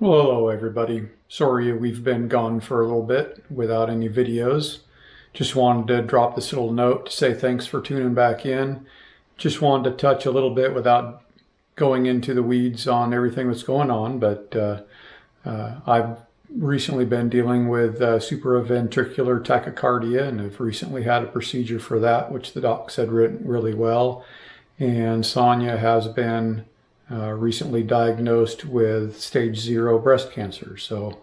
Well, hello everybody. Sorry we've been gone for a little bit without any videos. Just wanted to drop this little note to say thanks for tuning back in. Just wanted to touch a little bit without going into the weeds on everything that's going on, but I've recently been dealing with supraventricular tachycardia, and I've recently had a procedure for that, which the doc said went really well. And Sonia has been recently diagnosed with stage 0 breast cancer. So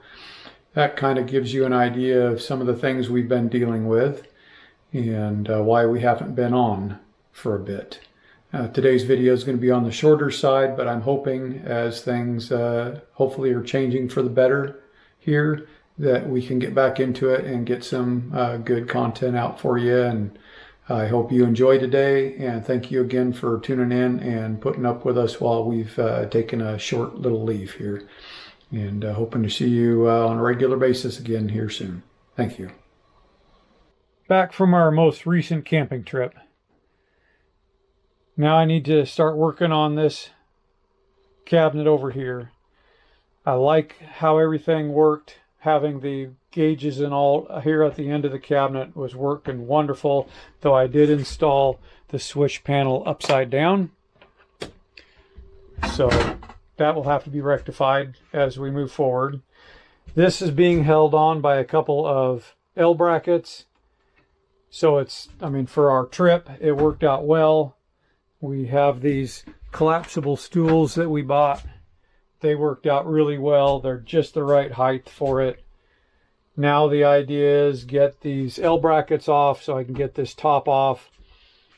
that kind of gives you an idea of some of the things we've been dealing with and why we haven't been on for a bit. Today's video is going to be on the shorter side, but I'm hoping as things hopefully are changing for the better here, that we can get back into it and get some good content out for you. And I hope you enjoy today, and thank you again for tuning in and putting up with us while we've taken a short little leave here. And hoping to see you on a regular basis again here soon. Thank you. Back from our most recent camping trip. Now I need to start working on this cabinet over here. I like how everything worked. Having the gauges and all here at the end of the cabinet was working wonderful, though I did install the switch panel upside down. So that will have to be rectified as we move forward. This is being held on by a couple of L brackets. So it's, for our trip, it worked out well. We have these collapsible stools that we bought. They worked out really well. They're just the right height for it. Now the idea is get these L brackets off so I can get this top off.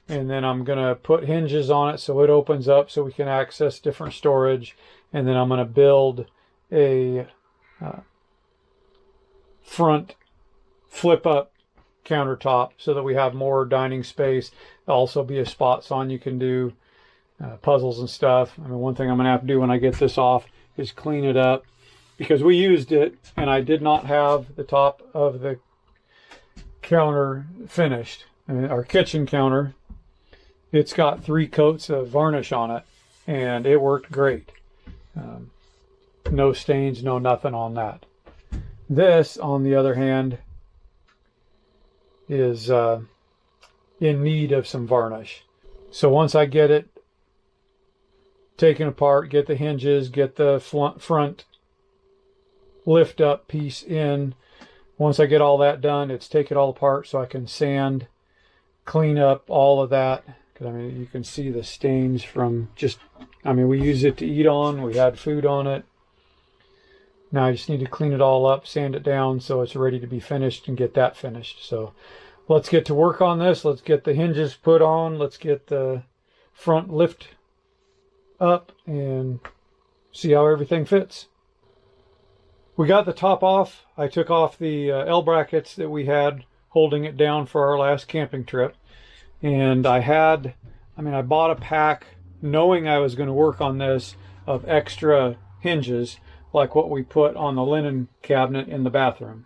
And then I'm going to put hinges on it so it opens up so we can access different storage. And then I'm going to build a front flip-up countertop so that we have more dining space. There'll also be a spot so you can do puzzles and stuff. One thing I'm going to have to do when I get this off is clean it up, because we used it and I did not have the top of the counter finished. Our kitchen counter, it's got 3 coats of varnish on it and it worked great. No stains, no nothing on that. This, on the other hand, is in need of some varnish. So once I get it taken apart, get the hinges, get the front lift up piece in, once I get all that done, it's take it all apart so I can sand, clean up all of that. Because you can see the stains from just, we use it to eat on, we had food on it. Now I just need to clean it all up, sand it down so it's ready to be finished and get that finished. So let's get to work on this. Let's get the hinges put on. Let's get the front lift up and see how everything fits. We got the top off. I took off the L brackets that we had holding it down for our last camping trip. And I bought a pack knowing I was going to work on this of extra hinges like what we put on the linen cabinet in the bathroom.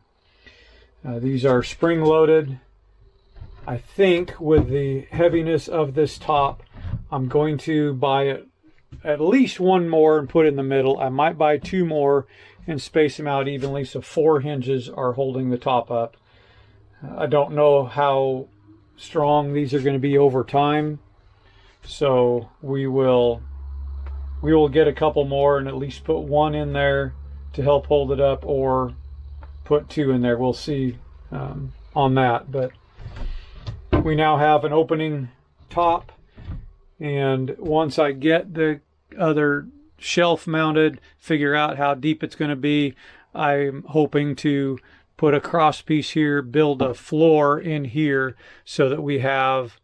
These are spring loaded. I think with the heaviness of this top, I'm going to buy at least one more and put in the middle. I might buy 2 more and space them out evenly so 4 hinges are holding the top up. I don't know how strong these are going to be over time, so we will get a couple more and at least put 1 in there to help hold it up, or put 2 in there. We'll see on that. But we now have an opening top, and once I get the other shelf mounted, figure out how deep it's going to be, I'm hoping to put a cross piece here, build a floor in here so that we have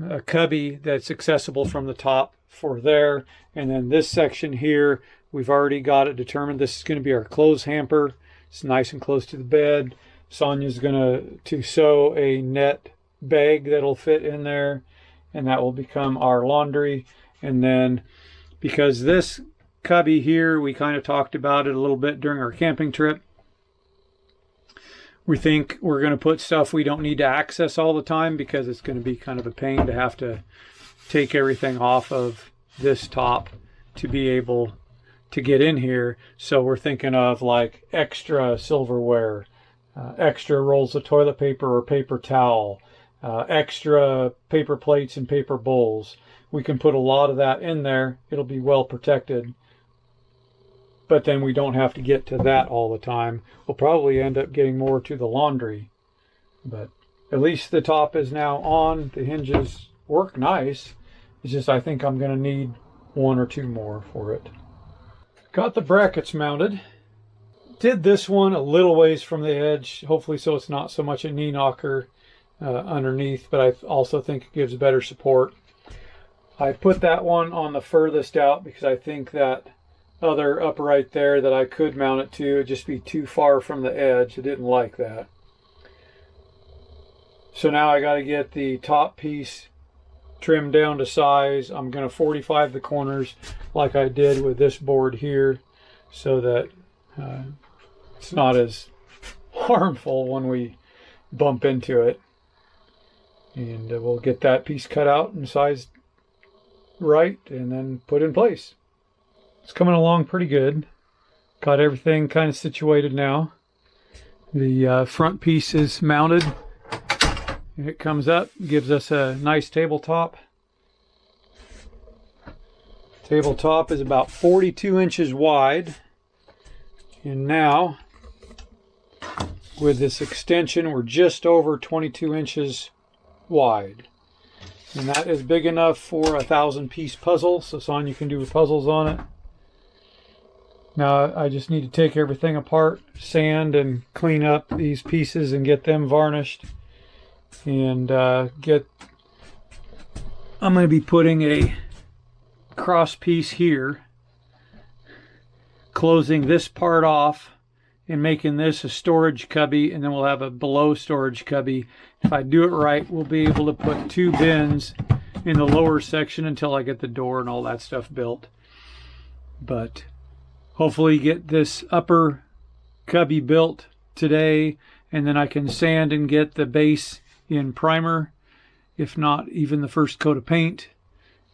a cubby that's accessible from the top for there. And then this section here, we've already got it determined. This is going to be our clothes hamper. It's nice and close to the bed. Sonia's going to sew a net bag that'll fit in there, and that will become our laundry. And then, because this cubby here, we kind of talked about it a little bit during our camping trip, we think we're going to put stuff we don't need to access all the time, because it's going to be kind of a pain to have to take everything off of this top to be able to get in here. So we're thinking of like extra silverware, extra rolls of toilet paper or paper towel, extra paper plates and paper bowls. We can put a lot of that in there. It'll be well protected. But then we don't have to get to that all the time. We'll probably end up getting more to the laundry. But at least the top is now on. The hinges work nice. It's just I think I'm going to need one or two more for it. Got the brackets mounted. Did this one a little ways from the edge, hopefully so it's not so much a knee knocker underneath, but I also think it gives better support. I put that one on the furthest out because I think that other upright there that I could mount it to would just be too far from the edge. I didn't like that. So now I got to get the top piece trimmed down to size. I'm going to 45 the corners like I did with this board here so that it's not as harmful when we bump into it. And we'll get that piece cut out and sized right and then put in place. It's coming along pretty good. Got everything kind of situated now. The front piece is mounted. And it comes up, gives us a nice tabletop. Tabletop is about 42 inches wide. And now, with this extension, we're just over 22 inches wide. And that is big enough for a 1,000-piece puzzle. So Sonya, you can do puzzles on it. Now I just need to take everything apart, sand and clean up these pieces and get them varnished. And I'm going to be putting a cross piece here, closing this part off and making this a storage cubby, and then we'll have a below storage cubby. If I do it right, we'll be able to put 2 bins in the lower section until I get the door and all that stuff built. But hopefully get this upper cubby built today, and then I can sand and get the base in primer, if not even the first coat of paint,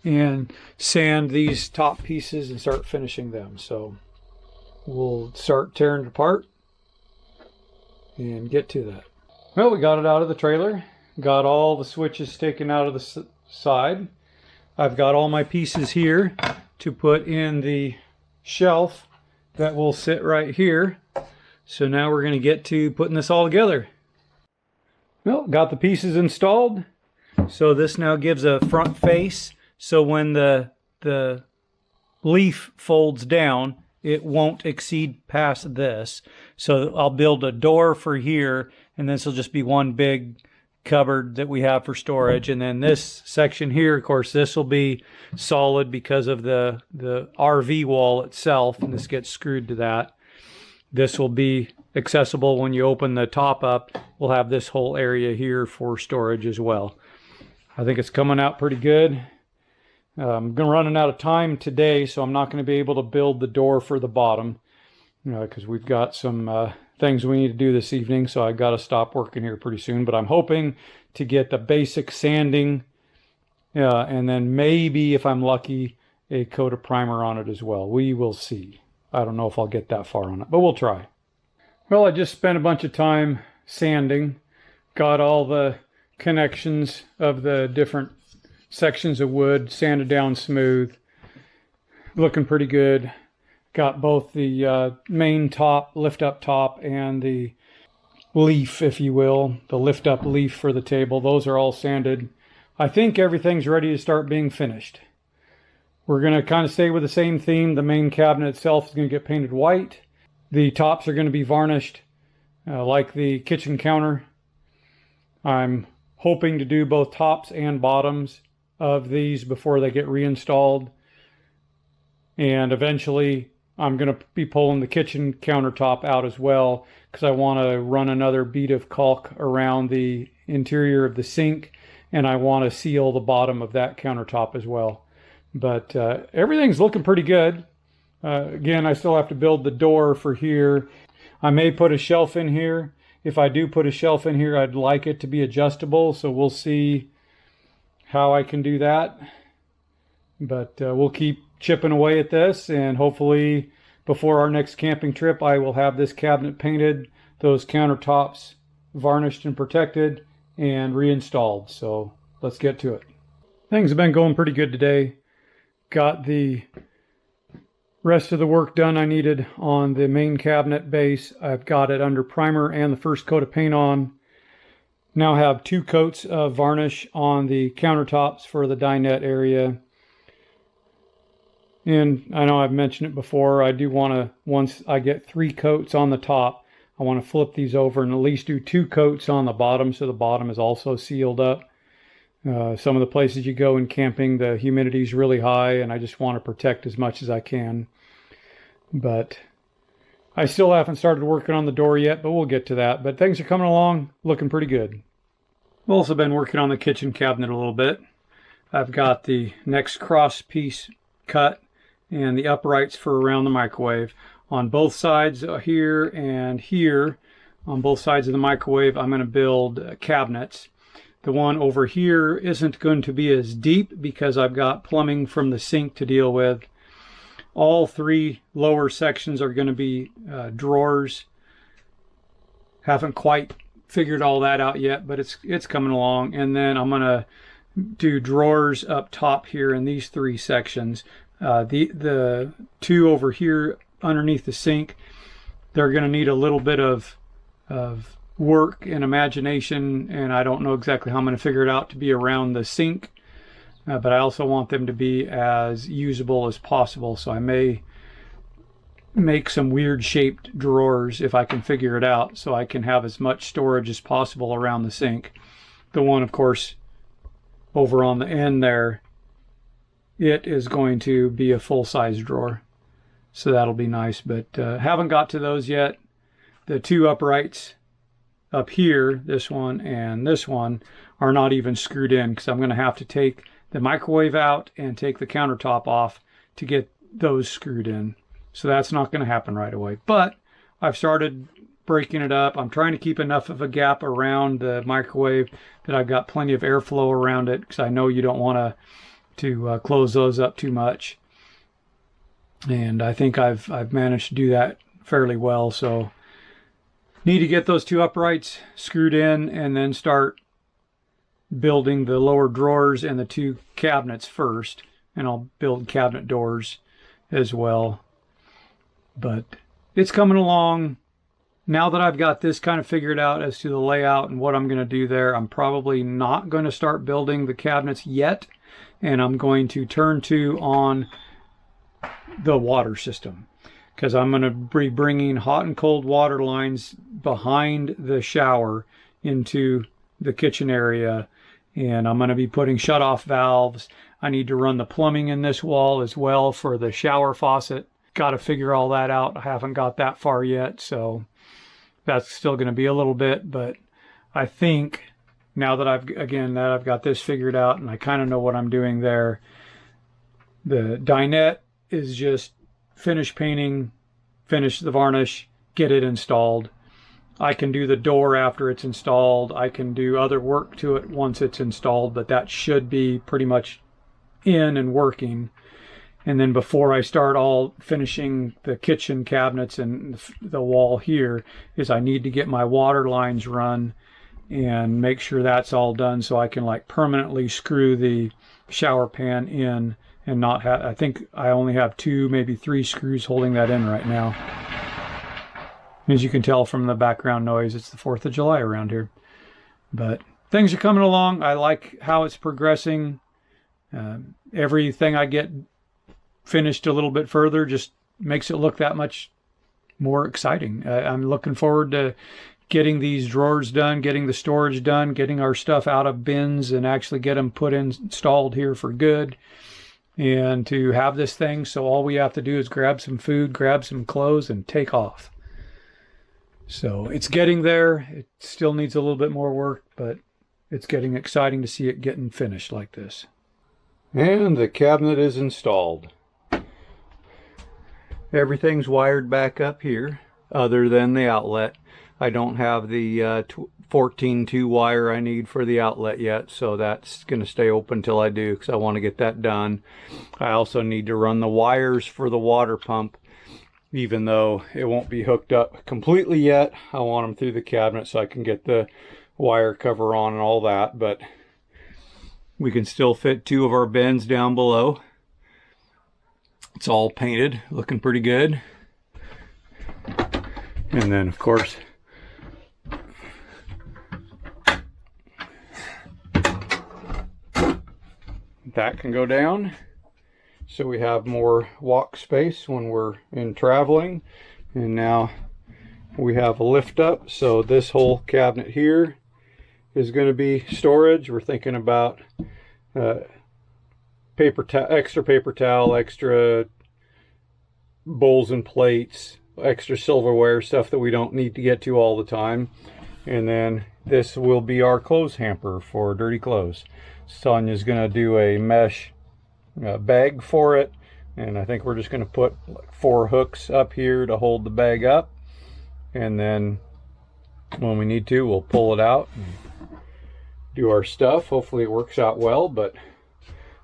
and sand these top pieces and start finishing them. So we'll start tearing it apart and get to that. Well, we got it out of the trailer, got all the switches taken out of the side. I've got all my pieces here to put in the shelf that will sit right here. So now we're going to get to putting this all together. Well, got the pieces installed. So this now gives a front face. So when the leaf folds down, it won't exceed past this. So I'll build a door for here, and this will just be one big cupboard that we have for storage. And then this section here, of course, this will be solid because of the RV wall itself, and this gets screwed to that. This will be accessible when you open the top up. We'll have this whole area here for storage as well. I think it's coming out pretty good. I'm running out of time today, so I'm not going to be able to build the door for the bottom, because we've got some things we need to do this evening, so I got to stop working here pretty soon. But I'm hoping to get the basic sanding, and then maybe, if I'm lucky, a coat of primer on it as well. We will see. I don't know if I'll get that far on it, but we'll try. Well, I just spent a bunch of time sanding, got all the connections of the different sections of wood sanded down smooth, looking pretty good. Got both the main top, lift up top, and the leaf, if you will, the lift up leaf for the table. Those are all sanded. I think everything's ready to start being finished. We're going to kind of stay with the same theme. The main cabinet itself is going to get painted white. The tops are going to be varnished like the kitchen counter. I'm hoping to do both tops and bottoms of these before they get reinstalled. And eventually I'm going to be pulling the kitchen countertop out as well, because I want to run another bead of caulk around the interior of the sink, and I want to seal the bottom of that countertop as well. But everything's looking pretty good. Again, I still have to build the door for here. I may put a shelf in here. If I do put a shelf in here, I'd like it to be adjustable, so we'll see how I can do that. But we'll keep chipping away at this, and hopefully before our next camping trip I will have this cabinet painted, those countertops varnished and protected, and reinstalled. So let's get to it. Things have been going pretty good today. Got the rest of the work done I needed on the main cabinet base. I've got it under primer and the first coat of paint on. Now have 2 coats of varnish on the countertops for the dinette area. And I know I've mentioned it before, I do want to, once I get 3 coats on the top, I want to flip these over and at least do 2 coats on the bottom, so the bottom is also sealed up. Some of the places you go in camping, the humidity is really high, and I just want to protect as much as I can. But I still haven't started working on the door yet, but we'll get to that. But things are coming along, looking pretty good. I've also been working on the kitchen cabinet a little bit. I've got the next cross piece cut and the uprights for around the microwave. On both sides here and here, on both sides of the microwave, I'm going to build cabinets. The one over here isn't going to be as deep because I've got plumbing from the sink to deal with. All 3 lower sections are going to be drawers. Haven't quite figured all that out yet, but it's coming along. And then I'm going to do drawers up top here in these 3 sections. The 2 over here underneath the sink, they're going to need a little bit of work and imagination, and I don't know exactly how I'm going to figure it out to be around the sink, but I also want them to be as usable as possible, so I may make some weird shaped drawers if I can figure it out, so I can have as much storage as possible around the sink. The one, of course, over on the end there, it is going to be a full-size drawer, so that'll be nice, but haven't got to those yet. The 2 uprights up here, this one and this one, are not even screwed in because I'm going to have to take the microwave out and take the countertop off to get those screwed in. So that's not going to happen right away. But I've started breaking it up. I'm trying to keep enough of a gap around the microwave that I've got plenty of airflow around it, because I know you don't want to close those up too much. And I think I've managed to do that fairly well. So need to get those 2 uprights screwed in and then start building the lower drawers and the 2 cabinets first, and I'll build cabinet doors as well. But it's coming along. Now that I've got this kind of figured out as to the layout and what I'm going to do there, I'm probably not going to start building the cabinets yet, and I'm going to turn to on the water system, because I'm going to be bringing hot and cold water lines behind the shower into the kitchen area, and I'm going to be putting shut-off valves. I need to run the plumbing in this wall as well for the shower faucet. Got to figure all that out. I haven't got that far yet, so that's still going to be a little bit, but I think now that I've got this figured out and I kind of know what I'm doing there, the dinette is just finish painting, finish the varnish, get it installed. I can do the door after it's installed. I can do other work to it once it's installed, but that should be pretty much in and working. And then before I start all finishing the kitchen cabinets and the wall here, is I need to get my water lines run and make sure that's all done so I can like permanently screw the shower pan in and not have, I think I only have 2, maybe 3 screws holding that in right now. As you can tell from the background noise, it's the 4th of July around here. But things are coming along. I like how it's progressing. Everything I get finished a little bit further just makes it look that much more exciting. I'm looking forward to getting these drawers done, getting the storage done, getting our stuff out of bins and actually get them installed here for good. And to have this thing so all we have to do is grab some food, grab some clothes, and take off. So it's getting there. It still needs a little bit more work, but it's getting exciting to see it getting finished like this. And the cabinet is installed. Everything's wired back up here other than the outlet. I don't have the 14-2 wire I need for the outlet yet, so that's going to stay open till I do, because I want to get that done. I also need to run the wires for the water pump, even though it won't be hooked up completely yet. I want them through the cabinet so I can get the wire cover on and all that, but we can still fit 2 of our bins down below. It's all painted, looking pretty good. And then of course that can go down, so we have more walk space when we're in traveling. And now we have a lift up, so this whole cabinet here is going to be storage. We're thinking about extra paper towel, extra bowls and plates, extra silverware, stuff that we don't need to get to all the time. And then this will be our clothes hamper for dirty clothes. Sonia's going to do a mesh bag for it, and I think we're just going to put like 4 hooks up here to hold the bag up, and then when we need to, we'll pull it out and do our stuff. Hopefully it works out well, but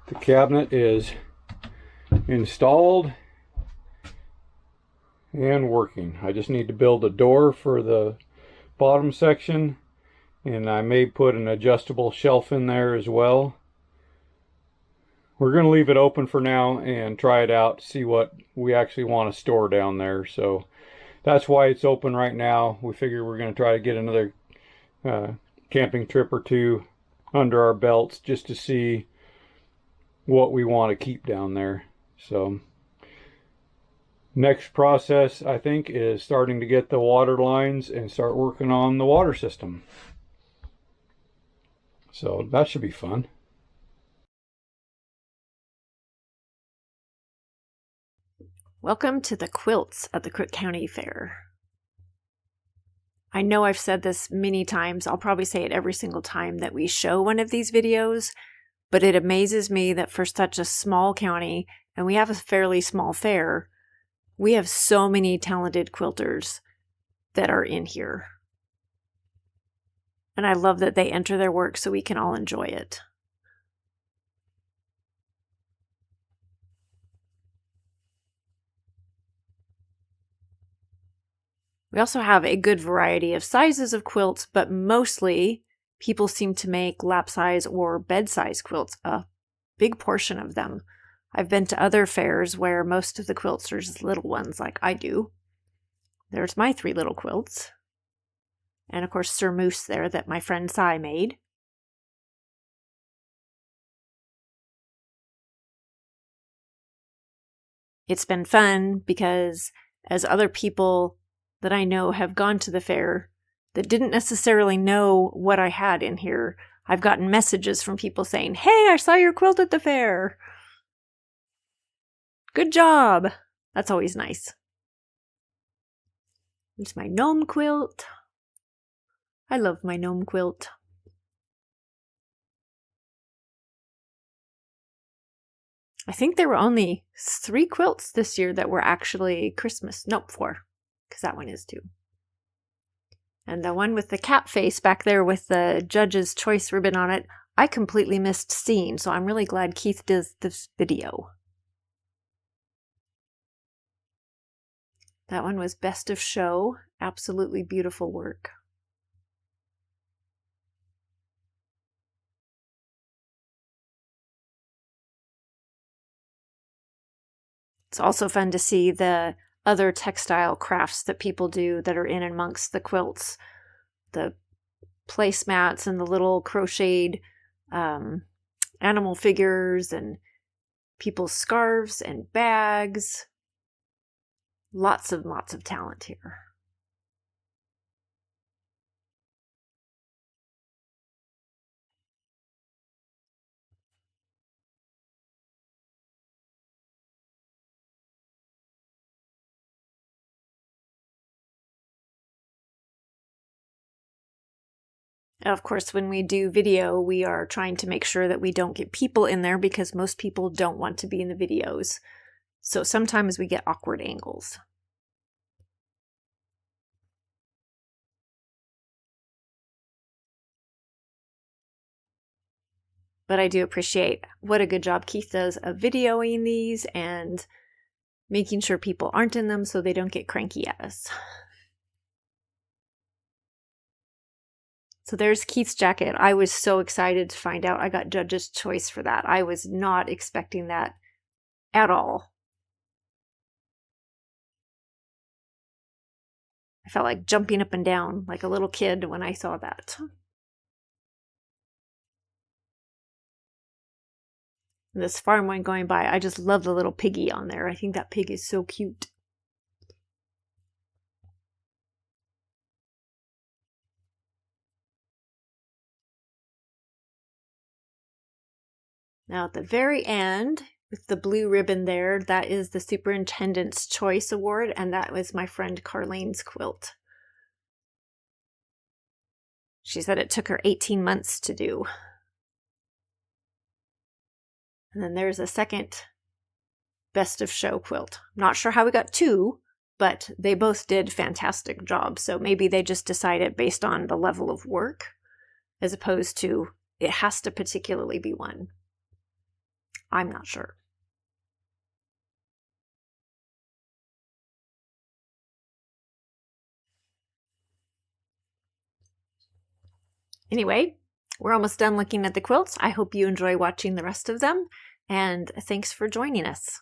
the cabinet is installed and working. I just need to build a door for the bottom section, and I may put an adjustable shelf in there as well. We're going to leave it open for now and try it out, see what we actually want to store down there. So that's why it's open right now. We figure we're going to try to get another camping trip or 2 under our belts just to see what we want to keep down there. So next process, I think, is starting to get the water lines and start working on the water system. So that should be fun. Welcome to the quilts at the Crook County Fair. I know I've said this many times. I'll probably say it every single time that we show one of these videos, but it amazes me that for such a small county, and we have a fairly small fair, we have so many talented quilters that are in here. And I love that they enter their work so we can all enjoy it. We also have a good variety of sizes of quilts, but mostly people seem to make lap size or bed size quilts, a big portion of them. I've been to other fairs where most of the quilts are just little ones like I do. There's my 3 little quilts. And of course Sir Moose there that my friend Cy made. It's been fun because as other people that I know have gone to the fair that didn't necessarily know what I had in here, I've gotten messages from people saying, "Hey, I saw your quilt at the fair. Good job." That's always nice. There's my gnome quilt. I love my gnome quilt. I think there were only 3 quilts this year that were actually Christmas. Nope, 4, because that one is too. And the one with the cat face back there with the Judge's Choice ribbon on it, I completely missed seeing, so I'm really glad Keith does this video. That one was Best of Show. Absolutely beautiful work. It's also fun to see the other textile crafts that people do that are in amongst the quilts. The placemats and the little crocheted animal figures and people's scarves and bags. Lots of talent here. Of course, when we do video, we are trying to make sure that we don't get people in there because most people don't want to be in the videos. So sometimes we get awkward angles. But I do appreciate what a good job Keith does of videoing these and making sure people aren't in them so they don't get cranky at us. So there's Keith's jacket. I was so excited to find out I got Judge's Choice for that. I was not expecting that at all. I felt like jumping up and down like a little kid when I saw that. This farm one going by, I just love the little piggy on there. I think that pig is so cute. Now at the very end, with the blue ribbon there, that is the Superintendent's Choice Award, and that was my friend Carlene's quilt. She said it took her 18 months to do. And then there's a second Best of Show quilt. I'm not sure how we got two, but they both did fantastic jobs. So maybe they just decided based on the level of work, as opposed to it has to particularly be one. I'm not sure. Anyway, we're almost done looking at the quilts. I hope you enjoy watching the rest of them, and thanks for joining us.